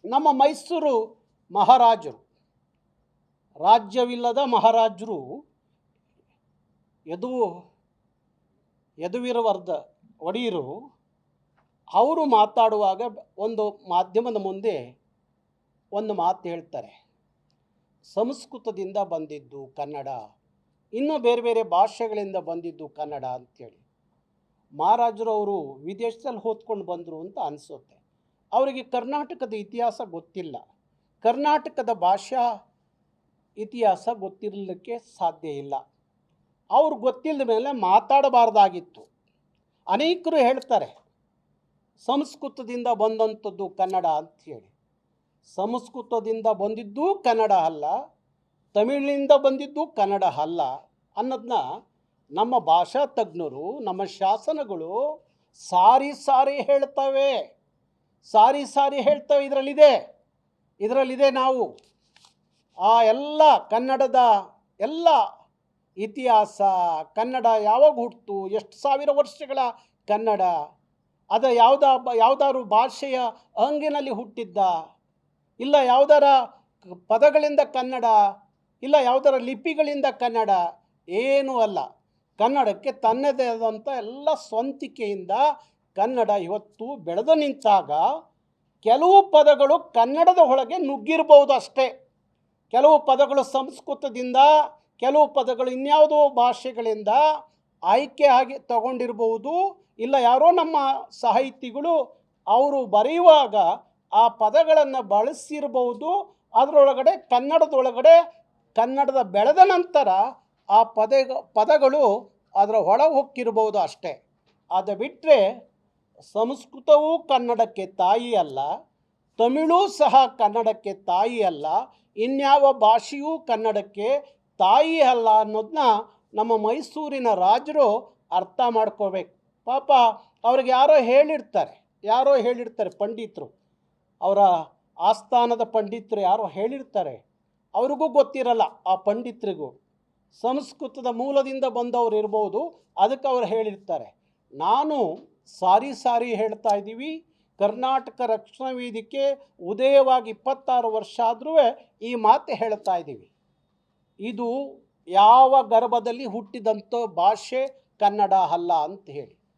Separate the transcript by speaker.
Speaker 1: ನಮ್ಮ ಮೈಸೂರು ಮಹಾರಾಜರು, ರಾಜ್ಯವಿಲ್ಲದ ಮಹಾರಾಜರು ಯದುವೀರವರ್ಧ ಒಡೆಯರು ಅವರು ಮಾತಾಡುವಾಗ ಒಂದು ಮಾಧ್ಯಮದ ಮುಂದೆ ಒಂದು ಮಾತು ಹೇಳ್ತಾರೆ. ಸಂಸ್ಕೃತದಿಂದ ಬಂದಿದ್ದು ಕನ್ನಡ, ಇನ್ನೂ ಬೇರೆ ಬೇರೆ ಭಾಷೆಗಳಿಂದ ಬಂದಿದ್ದು ಕನ್ನಡ ಅಂಥೇಳಿ. ಮಹಾರಾಜರು ಅವರು ವಿದೇಶದಲ್ಲಿ ಓದ್ಕೊಂಡು ಬಂದರು ಅಂತ ಅನಿಸುತ್ತೆ. ಅವರಿಗೆ ಕರ್ನಾಟಕದ ಇತಿಹಾಸ ಗೊತ್ತಿಲ್ಲ, ಕರ್ನಾಟಕದ ಭಾಷಾ ಇತಿಹಾಸ ಗೊತ್ತಿರಲಿಕ್ಕೆ ಸಾಧ್ಯ ಇಲ್ಲ. ಅವ್ರು ಗೊತ್ತಿಲ್ಲದ ಮೇಲೆ ಮಾತಾಡಬಾರ್ದಾಗಿತ್ತು. ಅನೇಕರು ಹೇಳ್ತಾರೆ ಸಂಸ್ಕೃತದಿಂದ ಬಂದಂಥದ್ದು ಕನ್ನಡ ಅಂಥೇಳಿ. ಸಂಸ್ಕೃತದಿಂದ ಬಂದಿದ್ದು ಕನ್ನಡ ಅಲ್ಲ, ತಮಿಳಿನಿಂದ ಬಂದಿದ್ದು ಕನ್ನಡ ಅಲ್ಲ ಅನ್ನೋದನ್ನ ನಮ್ಮ ಭಾಷಾ ತಜ್ಞರು, ನಮ್ಮ ಶಾಸನಗಳು ಸಾರಿ ಹೇಳ್ತವೆ. ಇದರಲ್ಲಿದೆ ನಾವು ಆ ಎಲ್ಲ ಕನ್ನಡದ ಎಲ್ಲ ಇತಿಹಾಸ, ಕನ್ನಡ ಯಾವಾಗ ಹುಟ್ಟಿತು, ಎಷ್ಟು ಸಾವಿರ ವರ್ಷಗಳ ಕನ್ನಡ, ಅದು ಯಾವುದಾದ್ರು ಭಾಷೆಯ ಹಂಗಿನಲ್ಲಿ ಹುಟ್ಟಿದ್ದ, ಇಲ್ಲ ಯಾವುದರ ಪದಗಳಿಂದ ಕನ್ನಡ, ಇಲ್ಲ ಯಾವುದರ ಲಿಪಿಗಳಿಂದ ಕನ್ನಡ, ಏನೂ ಅಲ್ಲ. ಕನ್ನಡಕ್ಕೆ ತನ್ನದೇ ಆದಂಥ ಎಲ್ಲ ಸ್ವಂತಿಕೆಯಿಂದ ಕನ್ನಡ ಇವತ್ತು ಬೆಳೆದು ನಿಂತಾಗ ಕೆಲವು ಪದಗಳು ಕನ್ನಡದ ಒಳಗೆ ನುಗ್ಗಿರ್ಬೋದು ಅಷ್ಟೇ. ಕೆಲವು ಪದಗಳು ಸಂಸ್ಕೃತದಿಂದ, ಕೆಲವು ಪದಗಳು ಇನ್ಯಾವುದೋ ಭಾಷೆಗಳಿಂದ ಆಯ್ಕೆ ಆಗಿ ತಗೊಂಡಿರ್ಬೋದು. ಇಲ್ಲ ಯಾರೋ ನಮ್ಮ ಸಾಹಿತಿಗಳು ಅವರು ಬರೆಯುವಾಗ ಆ ಪದಗಳನ್ನು ಬಳಸಿರ್ಬೋದು. ಅದರೊಳಗಡೆ ಕನ್ನಡದ ಬೆಳೆದ ನಂತರ ಆ ಪದಗಳು ಅದರ ಒಳ ಹೊಕ್ಕಿರ್ಬೋದು ಅಷ್ಟೇ. ಅದು ಬಿಟ್ಟರೆ ಸಂಸ್ಕೃತವೂ ಕನ್ನಡಕ್ಕೆ ತಾಯಿ ಅಲ್ಲ, ತಮಿಳೂ ಸಹ ಕನ್ನಡಕ್ಕೆ ತಾಯಿ ಅಲ್ಲ, ಇನ್ಯಾವ ಭಾಷೆಯೂ ಕನ್ನಡಕ್ಕೆ ತಾಯಿ ಅಲ್ಲ ಅನ್ನೋದನ್ನ ನಮ್ಮ ಮೈಸೂರಿನ ರಾಜರು ಅರ್ಥ ಮಾಡ್ಕೋಬೇಕು. ಪಾಪ ಅವ್ರಿಗೆ ಯಾರೋ ಹೇಳಿರ್ತಾರೆ ಪಂಡಿತರು, ಅವರ ಆಸ್ಥಾನದ ಪಂಡಿತರು ಯಾರೋ ಹೇಳಿರ್ತಾರೆ. ಅವ್ರಿಗೂ ಗೊತ್ತಿರಲ್ಲ, ಆ ಪಂಡಿತರಿಗೂ ಸಂಸ್ಕೃತದ ಮೂಲದಿಂದ ಬಂದವರು ಇರ್ಬೋದು, ಅದಕ್ಕೆ ಅವ್ರು ಹೇಳಿರ್ತಾರೆ. ನಾನು ಸಾರಿ ಹೇಳ್ತಾ ಇದ್ದೀವಿ. ಕರ್ನಾಟಕ ರಕ್ಷಣಾ ವೇದಿಕೆ ಉದಯವಾಗಿ 26 ವರ್ಷ ಆದರೂ ಈ ಮಾತು ಹೇಳ್ತಾ ಇದ್ದೀವಿ. ಇದು ಯಾವ ಗರ್ಭದಲ್ಲಿ ಹುಟ್ಟಿದಂಥ ಭಾಷೆ ಕನ್ನಡ ಅಲ್ಲ ಅಂತ ಹೇಳಿ.